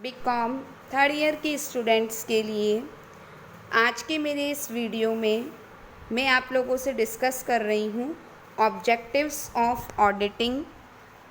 BCom third year के students के लिए आज के मेरे इस वीडियो में मैं आप लोगों से डिस्कस कर रही हूँ ऑब्जेक्टिव्स ऑफ ऑडिटिंग,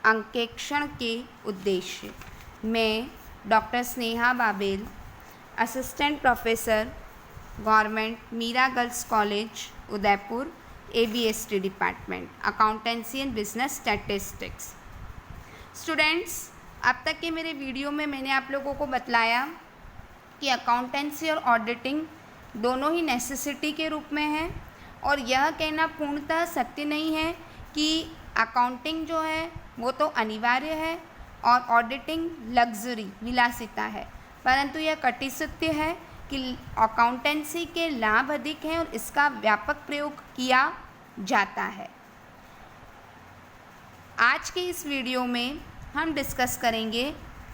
अंकेक्षण के उद्देश्य। मैं doctor Sneha Babel, assistant professor, government Meera girls college Udaipur, ABST department, accountancy and business statistics. Students, अब तक के मेरे वीडियो में मैंने आप लोगों को बतलाया कि अकाउंटेंसी और ऑडिटिंग दोनों ही नेसेसिटी के रूप में है, और यह कहना पूर्णतः सत्य नहीं है कि अकाउंटिंग जो है वो तो अनिवार्य है और ऑडिटिंग लग्जरी विलासिता है, परंतु यह कटु सत्य है कि अकाउंटेंसी के लाभ अधिक हैं और इसका व्यापक प्रयोग किया जाता है। आज के इस वीडियो में हम डिस्कस करेंगे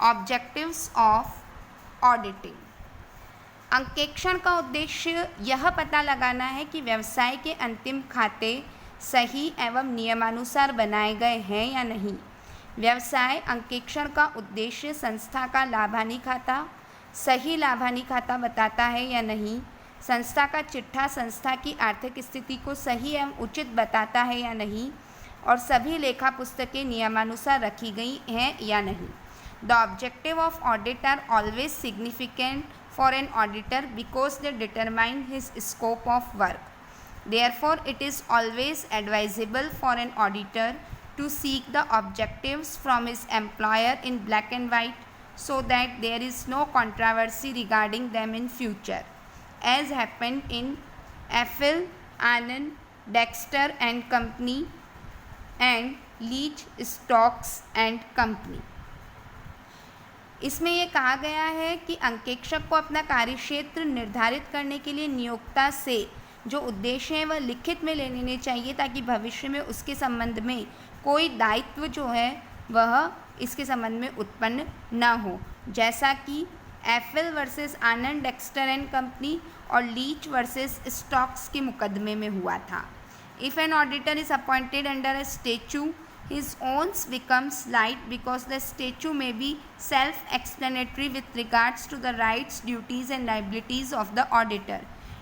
ऑब्जेक्टिव्स ऑफ ऑडिटिंग। अंकेक्षण का उद्देश्य यह पता लगाना है कि व्यवसाय के अंतिम खाते सही एवं नियमानुसार बनाए गए हैं या नहीं। व्यवसाय अंकेक्षण का उद्देश्य संस्था का लाभानी खाता सही लाभानी खाता बताता है या नहीं, संस्था का चिट्ठा संस्था की आर्थिक स्थिति को सही एवं उचित बताता है या नहीं, और सभी लेखा पुस्तकें नियमानुसार रखी गई हैं या नहीं। The objective of audit are always significant for an auditor because they determine his scope of work. Therefore it is always advisable for an auditor to seek the objectives from his employer in black and white so that there is no controversy regarding them in future, as happened in Eiffel, Anand, Dexter and Company and Leach Stokes and Company। इसमें ये कहा गया है कि अंकेक्षक को अपना कार्यक्षेत्र निर्धारित करने के लिए नियोक्ता से जो उद्देश्य है वह लिखित में ले लेने चाहिए, ताकि भविष्य में उसके संबंध में कोई दायित्व जो है वह इसके संबंध में उत्पन्न न हो, जैसा कि FL versus Anand Dexter and company और लीच वर्सेस स्टॉक्स के मुकदमे में हुआ था। If an auditor is appointed under a statue, his owns becomes light because the statute may be self-explanatory with regards to the rights, duties and liabilities of the auditor,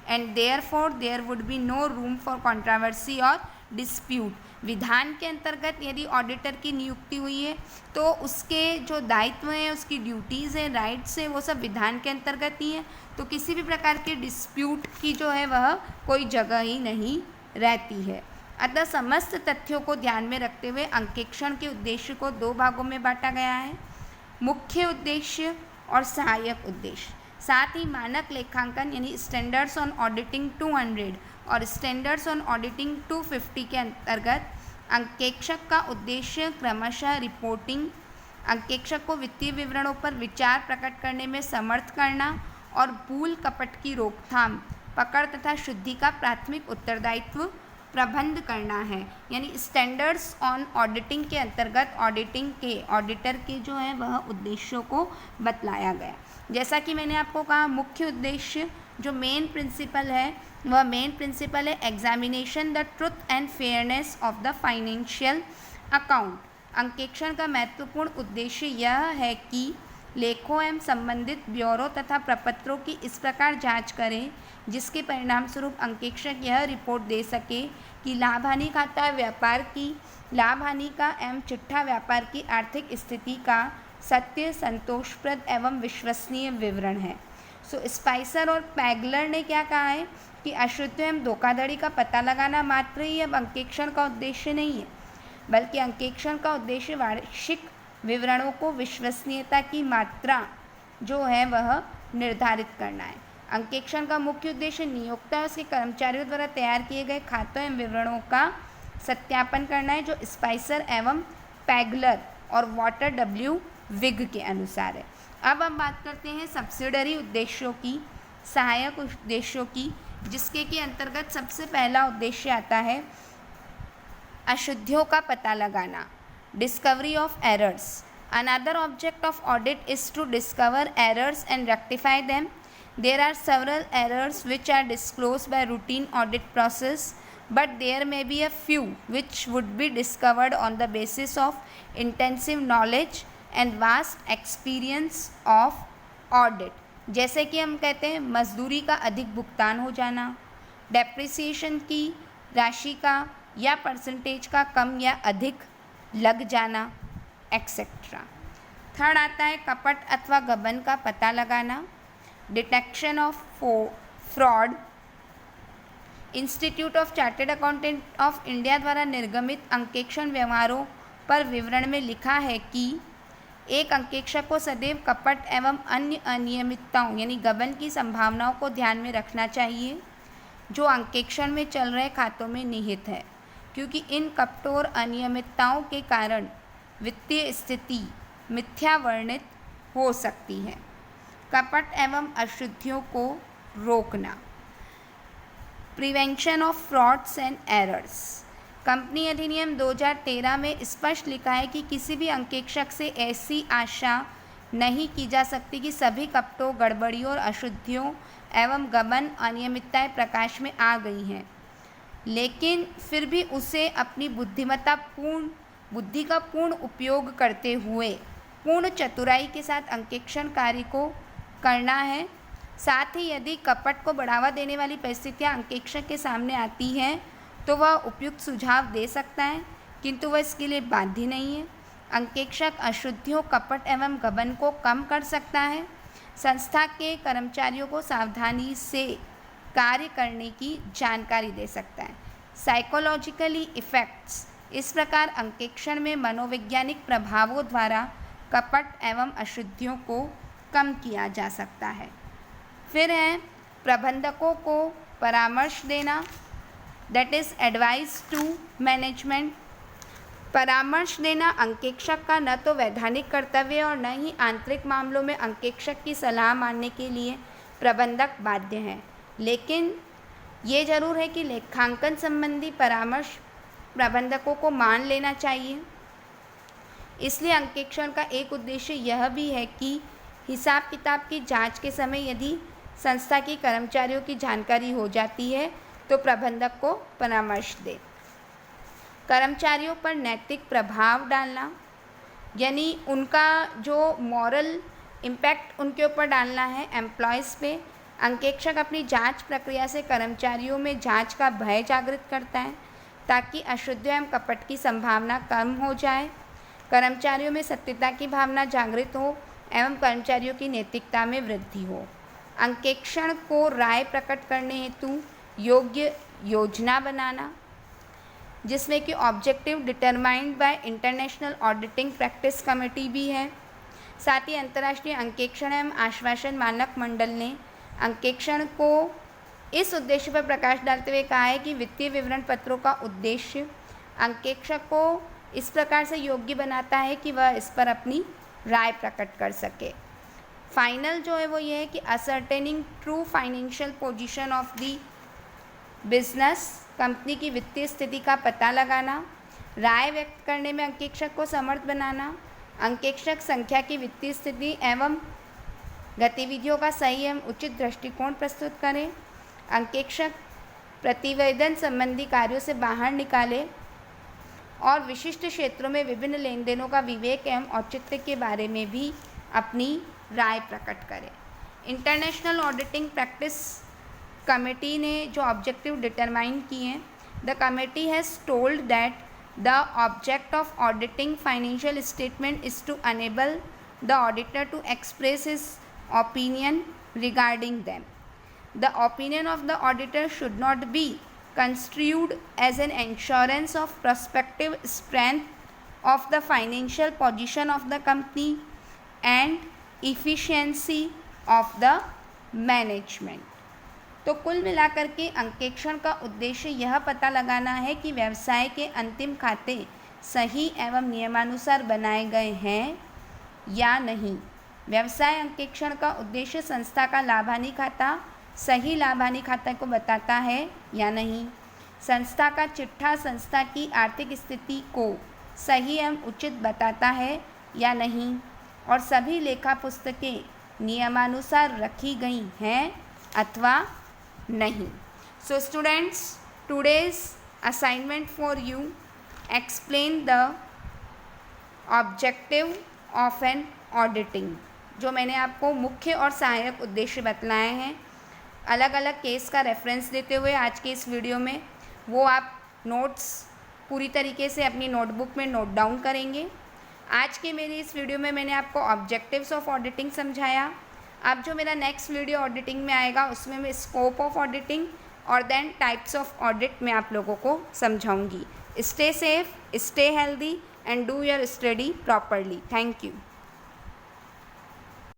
and therefore there would be no room for controversy or dispute। विधान के अंतर्गत यदि auditor की नियुक्ति हुई है तो उसके जो दायित्व हैं, उसकी ड्यूटीज़ हैं, राइट्स हैं, वो सब विधान के अंतर्गत ही हैं, तो किसी भी प्रकार के डिस्प्यूट की जो है वह कोई जगह ही नहीं रहती है। अतः समस्त तथ्यों को ध्यान में रखते हुए अंकेक्षण के उद्देश्य को दो भागों में बांटा गया है, मुख्य उद्देश्य और सहायक उद्देश्य। साथ ही मानक लेखांकन यानी स्टैंडर्ड्स ऑन ऑडिटिंग 200 और स्टैंडर्ड्स ऑन ऑडिटिंग 250 के अंतर्गत अंकेक्षक का उद्देश्य क्रमशः रिपोर्टिंग, अंकेक्षक को वित्तीय विवरणों पर विचार प्रकट करने में समर्थ करना और भूल कपट की रोकथाम, पकड़ तथा शुद्धि का प्राथमिक उत्तरदायित्व प्रबंध करना है। यानी स्टैंडर्ड्स ऑन ऑडिटिंग के अंतर्गत ऑडिटर के जो है वह उद्देश्यों को बतलाया गया। जैसा कि मैंने आपको कहा, मुख्य उद्देश्य जो मेन प्रिंसिपल है वह मेन प्रिंसिपल है examination the truth and fairness of the financial account. अंकेक्षण का महत्वपूर्ण उद्देश्य यह है कि लेखों एवं संबंधित ब्यूरो तथा प्रपत्रों की इस प्रकार जांच करें जिसके परिणाम स्वरूप अंकेक्षक यह रिपोर्ट दे सके कि लाभ हानि खाता व्यापार की लाभ हानि का एवं चिट्ठा व्यापार की आर्थिक स्थिति का सत्य, संतोषप्रद एवं विश्वसनीय विवरण है। स्पाइसर और पैगलर ने क्या कहा है कि अशुद्ध एवं धोखाधड़ी का पता लगाना मात्र ही अब अंकेक्षण का उद्देश्य नहीं है, बल्कि अंकेक्षण का उद्देश्य वार्षिक विवरणों को विश्वसनीयता की मात्रा जो है वह निर्धारित करना है। अंकेक्षण का मुख्य उद्देश्य नियोक्ता और उसके कर्मचारियों द्वारा तैयार किए गए खातों एवं विवरणों का सत्यापन करना है, जो स्पाइसर एवं पैगलर और वॉटर डब्ल्यू विग के अनुसार है। अब हम बात करते हैं सब्सिडरी उद्देश्यों की, सहायक उद्देश्यों की, जिसके के अंतर्गत सबसे पहला उद्देश्य आता है अशुद्धियों का पता लगाना, discovery of errors। Another object of audit is to discover errors and rectify them। There are several errors which are disclosed by routine audit process, but there may be a few which would be discovered on the basis of intensive knowledge and vast experience of audit, जैसे कि हम कहते हैं मजदूरी का अधिक भुगतान हो जाना, डेप्रिसिएशन की राशि का या परसेंटेज का कम या अधिक लग जाना, एक्सेट्रा। थर्ड आता है कपट अथवा गबन का पता लगाना, detection of fraud. Institute of chartered accountant of India द्वारा निर्गमित अंकेक्षण व्यवहारों पर विवरण में लिखा है कि एक अंकेक्षक को सदैव कपट एवं अन्य अनियमितताओं यानी गबन की संभावनाओं को ध्यान में रखना चाहिए जो अंकेक्षण में चल रहे खातों में निहित है, क्योंकि इन कपटों और अनियमितताओं के कारण वित्तीय स्थिति मिथ्या वर्णित हो सकती है। कपट एवं अशुद्धियों को रोकना, prevention of frauds and errors. Company अधिनियम 2013 में स्पष्ट लिखा है कि किसी भी अंकेक्षक से ऐसी आशा नहीं की जा सकती कि सभी कपटों, गड़बड़ियों और अशुद्धियों एवं गबन अनियमितताएं प्रकाश में आ गई हैं, लेकिन फिर भी उसे अपनी बुद्धि का पूर्ण उपयोग करते हुए पूर्ण चतुराई के साथ अंकेक्षण कार्य को करना है। साथ ही यदि कपट को बढ़ावा देने वाली परिस्थितियां अंकेक्षक के सामने आती हैं तो वह उपयुक्त सुझाव दे सकता है, किंतु वह इसके लिए बाध्य नहीं है। अंकेक्षक अशुद्धियों, कपट एवं गबन को कम कर सकता है। संस्था के कर्मचारियों को सावधानी से कार्य करने की जानकारी दे सकता है। साइकोलॉजिकली इफ़ेक्ट्स, इस प्रकार अंकेक्षण में मनोवैज्ञानिक प्रभावों द्वारा कपट एवं अशुद्धियों को कम किया जा सकता है। फिर है प्रबंधकों को परामर्श देना, that is advice to management. परामर्श देना अंकेक्षक का न तो वैधानिक कर्तव्य और न ही आंतरिक मामलों में अंकेक्षक की सलाह मानने के लिए प्रबंधक बाध्य हैं, लेकिन ये ज़रूर है कि लेखांकन संबंधी परामर्श प्रबंधकों को मान लेना चाहिए। इसलिए अंकेक्षण का एक उद्देश्य यह भी है कि हिसाब किताब की जांच के समय यदि संस्था की कर्मचारियों की जानकारी हो जाती है तो प्रबंधक को परामर्श दे। कर्मचारियों पर नैतिक प्रभाव डालना, यानी उनका जो मॉरल इम्पैक्ट उनके ऊपर डालना है एम्प्लॉयज़ पे। अंकेक्षक अपनी जांच प्रक्रिया से कर्मचारियों में जांच का भय जागृत करता है ताकि अशुद्धि एवं कपट की संभावना कम हो जाए, कर्मचारियों में सत्यता की भावना जागृत हो एवं कर्मचारियों की नैतिकता में वृद्धि हो। अंकेक्षण को राय प्रकट करने हेतु योग्य योजना बनाना, जिसमें कि objective determined by international auditing practice committee भी है। साथ ही अंतर्राष्ट्रीय अंकेक्षण एवं आश्वासन मानक मंडल ने अंकेक्षण को इस उद्देश्य पर प्रकाश डालते हुए कहा है कि वित्तीय विवरण पत्रों का उद्देश्य अंकेक्षक को इस प्रकार से योग्य बनाता है कि वह इस पर अपनी राय प्रकट कर सके। फाइनल जो है वो ये है कि ascertaining true financial position of the business, company की वित्तीय स्थिति का पता लगाना, राय व्यक्त करने में अंकेक्षक को समर्थ बनाना, अंकेक्षक संख्या की वित्तीय स्थिति एवं गतिविधियों का सही एवं उचित दृष्टिकोण प्रस्तुत करें, अंकेक्षक प्रतिवेदन संबंधी कार्यों से बाहर निकाले और विशिष्ट क्षेत्रों में विभिन्न लेन देनों का विवेक एवं औचित्य के बारे में भी अपनी राय प्रकट करें। इंटरनेशनल ऑडिटिंग प्रैक्टिस कमेटी ने जो ऑब्जेक्टिव डिटरमाइन किए हैं, the committee has told that the object of auditing financial statement is to enable the auditor to express his opinion regarding them. The opinion of the auditor should not be construed as an assurance of prospective strength of the financial position of the company and efficiency of the management. तो कुल मिलाकर के अंकेक्षण का उद्देश्य यह पता लगाना है कि व्यवसाय के अंतिम खाते सही एवं नियमानुसार बनाए गए हैं या नहीं। व्यवसाय अंकेक्षण का उद्देश्य संस्था का लाभानी खाता सही लाभानी खाता को बताता है या नहीं, संस्था का चिट्ठा संस्था की आर्थिक स्थिति को सही एवं उचित बताता है या नहीं, और सभी लेखा पुस्तकें नियमानुसार रखी गई हैं अथवा नहीं। So students, today's assignment for you, explain the objective of an auditing, जो मैंने आपको मुख्य और सहायक उद्देश्य बतलाए हैं अलग अलग केस का रेफरेंस देते हुए आज के इस वीडियो में, वो आप नोट्स पूरी तरीके से अपनी नोटबुक में नोट डाउन करेंगे। आज के मेरे इस वीडियो में मैंने आपको ऑब्जेक्टिव्स ऑफ ऑडिटिंग समझाया। अब जो मेरा नेक्स्ट वीडियो ऑडिटिंग में आएगा उसमें मैं स्कोप ऑफ ऑडिटिंग और देन टाइप्स ऑफ ऑडिट में आप लोगों को समझाऊंगी। Stay safe, stay healthy and do your study properly. Thank you.